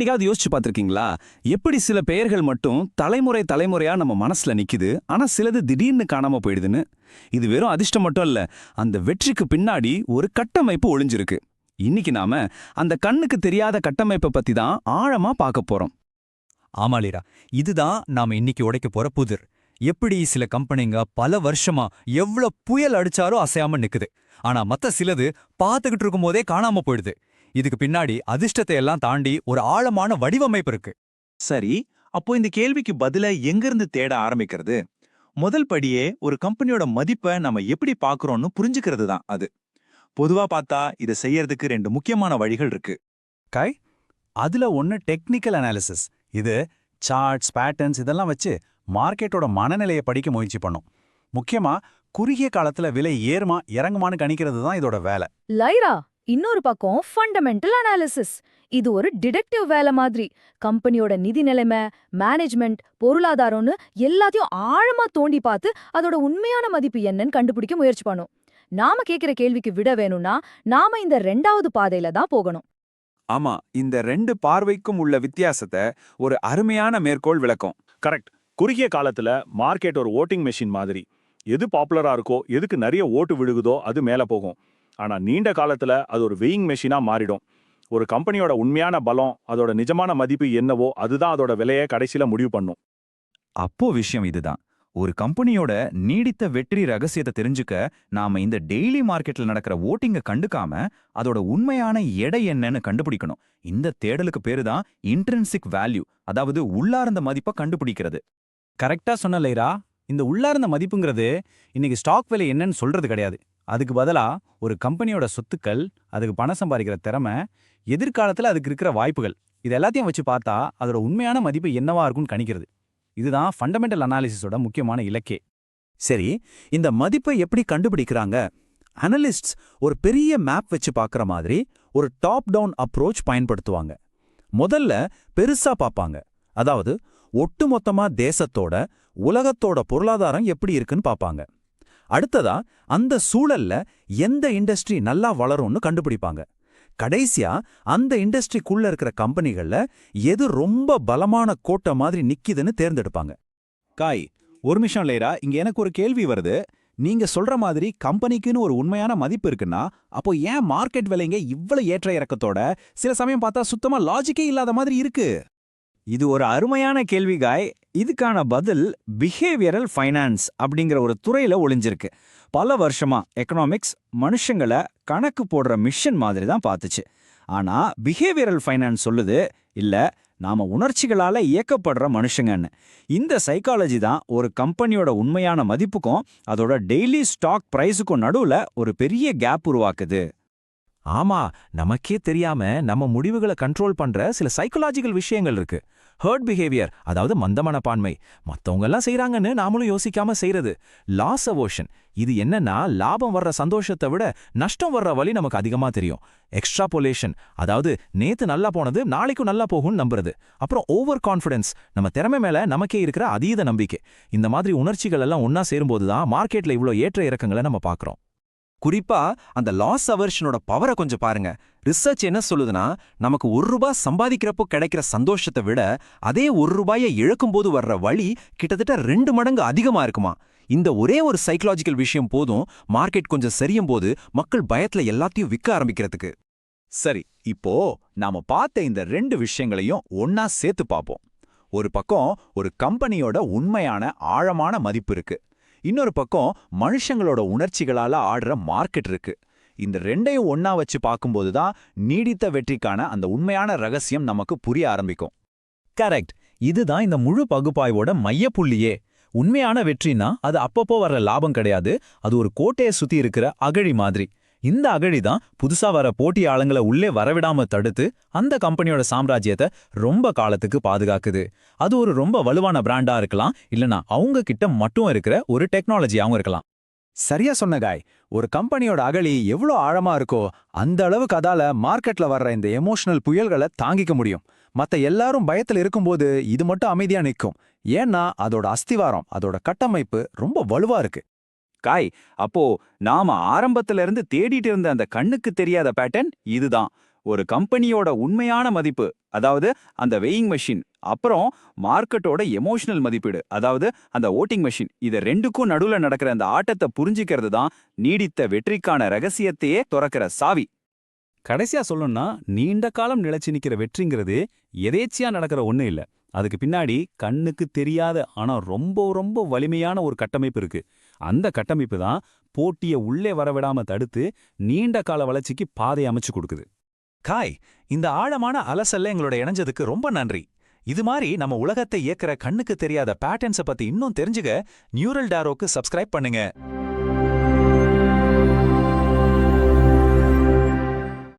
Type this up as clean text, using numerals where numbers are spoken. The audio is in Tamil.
என்னைக்காவது யோசிச்சு பார்த்திருக்கீங்களா? எப்படி சில பெயர்கள் மட்டும் தலைமுறை தலைமுறையா நம்ம மனசுல நிக்குது, ஆனா சிலது திடீர்னு காணாம போயிடுதுன்னு. இது வெறும் அதிர்ஷ்டம் மட்டும் இல்ல, அந்த வெற்றிக்கு பின்னாடி ஒரு கட்டமைப்பு ஒளிஞ்சிருக்கு. இன்னைக்கு நாம அந்த கண்ணுக்கு தெரியாத கட்டமைப்பை பத்தி தான் ஆழமா பார்க்க போறோம். ஆமாலீரா, இதுதான் நாம இன்னைக்கு உடைக்க போற புதிர். எப்படி சில கம்பெனிங்க பல வருஷமா எவ்ளோ புயல் அடிச்சாலும் அசையாம நிக்குது, ஆனா மத்த சிலது பார்த்துக்கிட்டு இருக்கும் போதே காணாம போயிடுது. இதுக்கு பின்னாடி அதிர்ஷ்டத்தை எல்லாம் தாண்டி ஒரு ஆழமான வடிவமைப்பு இருக்கு. சரி, அப்போ இந்த கேள்விக்கு பதில எங்கிருந்து தேட ஆரம்பிக்கிறது? முதல் படியே ஒரு கம்பெனியோட மதிப்பை நம்ம எப்படி பார்க்கறோம்னு புரிஞ்சுக்கிறது தான் அது. பொதுவா பார்த்தா இதை செய்யறதுக்கு ரெண்டு முக்கியமான வழிகள் இருக்கு. காய், அதுல ஒன்னு டெக்னிக்கல் அனாலிசிஸ். இது சார்ட்ஸ், பேட்டர்ன்ஸ் இதெல்லாம் வச்சு மார்க்கெட்டோட மனநிலையை படிக்க முயற்சி பண்ணும். முக்கியமா குறுகிய காலத்துல விலை ஏறுமா இறங்குமான்னு கணிக்கிறது தான் இதோட வேலை. லைரா, இன்னொரு பக்கம் ஃபண்டமெண்டல் அனாலிசிஸ். இது ஒரு டிடெக்டிவ் வேலை மாதிரி. கம்பெனியோட நிதி நிலைமை, மேனேஜ்மெண்ட், பொருளாதாரம்னு எல்லாத்தையும் ஆழமா தோண்டி பார்த்து அதோட உண்மையான மதிப்பு என்னன்னு கண்டுபிடிக்க முயற்சி பண்ணும். நாம கேக்குற கேள்விக்கு விட வேணும்னா நாம இந்த ரெண்டாவது பாதையில தான் போகணும். ஆமா, இந்த ரெண்டு பார்வைக்கும் உள்ள வித்தியாசத்தை ஒரு அருமையான மேற்கோள் விளக்கம். கரெக்ட். குறுகிய காலத்துல மார்க்கெட் ஒரு ஓட்டிங் மெஷின் மாதிரி. எது பாப்புலரா இருக்கோ, எதுக்கு நிறைய ஓட்டு விழுகுதோ அது மேல போகும். ஆனா நீண்ட காலத்துல அது ஒரு வெயிங் மெஷினா மாறிடும். ஒரு கம்பெனியோட உண்மையான பலம், அதோட நிஜமான மதிப்பு என்னவோ அதுதான் அதோட விலையை கடைசியில முடிவு பண்ணும். அப்போ விஷயம் இதுதான். ஒரு கம்பெனியோட நீடித்த வெற்றி ரகசியத்தை தெரிஞ்சுக்க நாம இந்த டெய்லி மார்க்கெட்ல நடக்கிற ஓட்டிங்க கண்டுக்காம அதோட உண்மையான எடை என்னன்னு கண்டுபிடிக்கணும். இந்த தேடலுக்கு பேரு தான் இன்ட்ரின்சிக் வேல்யூ, அதாவது உள்ளார்ந்த மதிப்பை கண்டுபிடிக்கிறது. கரெக்டா சொன்ன லைரா. இந்த உள்ளார்ந்த மதிப்புங்கிறது இன்னைக்கு ஸ்டாக் விலை என்னன்னு சொல்றது கிடையாது. அதுக்கு பதிலா ஒரு கம்பெனியோட சொத்துக்கள், அதுக்கு பணம் சம்பாதிக்கிற திறமை, எதிர்காலத்துல அதுக்கு இருக்கிற வாய்ப்புகள், இது எல்லாத்தையும் வச்சு பார்த்தா அதோட உண்மையான மதிப்பு என்னவா இருக்கும்னு கணிக்கிறது. இதுதான் ஃபண்டமெண்டல் அனாலிசிஸோட முக்கியமான இலக்கே. சரி, இந்த மதிப்பை எப்படி கண்டுபிடிக்கிறாங்க? அனலிஸ்ட்ஸ் ஒரு பெரிய மேப் வச்சு பார்க்குற மாதிரி ஒரு டாப் டவுன் அப்ரோச் பயன்படுத்துவாங்க. முதல்ல பெருசா பார்ப்பாங்க. அதாவது ஒட்டுமொத்தமா தேசத்தோட, உலகத்தோட பொருளாதாரம் எப்படி இருக்குன்னு பார்ப்பாங்க. அடுத்ததா அந்த சூழல்ல எந்த இண்டஸ்ட்ரி நல்லா வளரும்னு கண்டுபிடிப்பாங்க. கடைசியா அந்த இண்டஸ்ட்ரிக்குள்ள இருக்கிற கம்பெனிகள்ல எது ரொம்ப பலமான கோட்டை மாதிரி நிக்குதுன்னு தேர்ந்தெடுப்பாங்க. காய், ஒரு நிமிஷம் லைரா, இங்க எனக்கு ஒரு கேள்வி வருது. நீங்க சொல்ற மாதிரி கம்பெனிக்குன்னு ஒரு உண்மையான மதிப்பு இருக்குன்னா, அப்போ ஏன் மார்க்கெட் விலைங்க இவ்வளவு ஏற்ற இறக்கத்தோட சில சமயம் பார்த்தா சுத்தமா லாஜிக்கே இல்லாத மாதிரி இருக்கு? இது ஒரு அருமையான கேள்வி காய். இதுக்கான பதில் பிஹேவியரல் ஃபைனான்ஸ் அப்படிங்கிற ஒரு துறையில ஒளிஞ்சிருக்கு. பல வருஷமா எக்கனாமிக்ஸ் மனுஷங்களை கணக்கு போடுற மிஷன் மாதிரி தான் பார்த்துச்சு. ஆனா பிஹேவியரல் ஃபைனான்ஸ் சொல்லுது, இல்ல, நாம உணர்ச்சிகளால இயக்கப்படுற மனுஷங்கன்னு. இந்த சைக்காலஜி தான் ஒரு கம்பெனியோட உண்மையான மதிப்புக்கும் அதோட டெய்லி ஸ்டாக் பிரைஸுக்கும் நடுவுல ஒரு பெரிய கேப் உருவாக்குது. ஆமா, நமக்கே தெரியாம நம்ம முடிவுகளை கண்ட்ரோல் பண்ற சில சைக்கலாஜிக்கல் விஷயங்கள் இருக்கு. ஹர்ட் பிஹேவியர், அதாவது மந்த மனப்பான்மை, மத்தவங்க எல்லாம் செய்யறாங்கன்னு நாமளும் யோசிக்காம செய்யறது. லாஸ் அவர்ஷன், இது என்னன்னா லாபம் வர்ற சந்தோஷத்தை விட நஷ்டம் வர்ற வழி நமக்கு அதிகமா தெரியும். எக்ஸ்ட்ராபோலேஷன், அதாவது நேத்து நல்லா போனது நாளைக்கும் நல்லா போகும்னு நம்புறது. அப்புறம் ஓவர் கான்ஃபிடன்ஸ், நம்ம திறமை மேல நமக்கே இருக்கிற அதீத நம்பிக்கை. இந்த மாதிரி உணர்ச்சிகள் எல்லாம் ஒன்னா சேரும்போதுதான் மார்க்கெட்ல இவ்ளோ ஏற்ற இறக்கங்களை நம்ம பாக்குறோம். குறிப்பா அந்த லாஸ் அவர்ஷனோட பவரை கொஞ்சம் பாருங்க. ரிசர்ச் என்ன சொல்லுதுன்னா, நமக்கு ₹1 சம்பாதிக்கிறப்போ கிடைக்கிற சந்தோஷத்தை விட அதே ₹1 இழக்கும்போது வர்ற வழி கிட்டத்தட்ட 2 மடங்கு அதிகமா இருக்குமா. இந்த ஒரே ஒரு சைக்கலாஜிக்கல் விஷயம் போதும் மார்க்கெட் கொஞ்சம் சரியும் போது மக்கள் பயத்துல எல்லாத்தையும் விற்க ஆரம்பிக்கிறதுக்கு. சரி, இப்போ நாம பார்த்த இந்த ரெண்டு விஷயங்களையும் ஒன்னா சேர்த்து பார்ப்போம். ஒரு பக்கம் ஒரு கம்பெனியோட உண்மையான ஆழமான மதிப்பு இருக்கு. இன்னொரு பக்கம் மனுஷங்களோட உணர்ச்சிகளால ஆடுற மார்க்கெட் இருக்கு. இந்த ரெண்டையும் ஒன்னா வச்சு பார்க்கும்போது தான் நீடித்த வெற்றிக்கான அந்த உண்மையான ரகசியம் நமக்கு புரிய ஆரம்பிக்கும். கரெக்ட். இதுதான் இந்த முழு பகுப்பாய்வோட மையப்புள்ளியே. உண்மையான வெற்றினா அது அப்பப்போ வர்ற லாபம் கிடையாது, அது ஒரு கோட்டையை சுத்தி இருக்கிற அகழி மாதிரி. இந்த அகழி தான் புதுசா வர போட்டியாளங்களை உள்ளே வரவிடாம தடுத்து அந்த கம்பெனியோட சாம்ராஜ்யத்தை ரொம்ப காலத்துக்கு பாதுகாக்குது. அது ஒரு ரொம்ப வலுவான பிராண்டா இருக்கலாம், இல்லனா அவங்க கிட்ட மட்டும் இருக்கிற ஒரு டெக்னாலஜியாவும் இருக்கலாம். சரியா சொன்ன காய். ஒரு கம்பெனியோட அகழி எவ்வளோ ஆழமா இருக்கோ அந்த அளவுக்கு அதால மார்க்கெட்ல வர்ற இந்த எமோஷனல் புயல்களை தாங்கிக்க முடியும். மத்த எல்லாரும் பயத்துல இருக்கும்போது இது மட்டும் அமைதியா நிற்கும். ஏன்னா அதோட அஸ்திவாரம், அதோட கட்டமைப்பு ரொம்ப வலுவா இருக்கு. காய், அப்போ நாம ஆரம்பத்துல இருந்து தேடிட்டு இருந்த அந்த கண்ணுக்கு தெரியாத பேட்டர்ன் இதுதான். ஒரு கம்பெனியோட உண்மையான மதிப்பு, அதாவது அந்த வெயிங் மெஷின், அப்புறம் மார்க்கெட்டோட எமோஷனல் மதிப்பீடு, அதாவது அந்த ஓட்டிங் மெஷின், இத ரெண்டுக்கும் நடுவுல நடக்கிற அந்த ஆட்டத்தை புரிஞ்சிக்கிறது தான் நீடித்த வெற்றிக்கான ரகசியத்தையே துறக்கிற சாவி. கடைசியா சொல்லணும்னா, நீண்ட காலம் நிலைச்சு நிக்கிற வெற்றிங்கிறது எதேச்சியா நடக்கிற ஒண்ணு இல்ல. அதுக்கு பின்னாடி கண்ணுக்கு தெரியாத ஆனா ரொம்ப ரொம்ப வலிமையான ஒரு கட்டமைப்பு இருக்கு. அந்த கட்டமைப்பு தான் போட்டிய உள்ளே வரவிடாம தடுத்து நீண்ட கால வளர்ச்சிக்கு பாதை அமைச்சு கொடுக்குது. காய், இந்த ஆழமான அலசல்ல எங்களோட இணைஞ்சதுக்கு ரொம்ப நன்றி. இது மாதிரி நம்ம உலகத்தை இயக்குற கண்ணுக்கு தெரியாத பேட்டர்ன்ஸை பத்தி இன்னும் தெரிஞ்சுக்க நியூரல் டாரோக்கு சப்ஸ்கிரைப் பண்ணுங்க.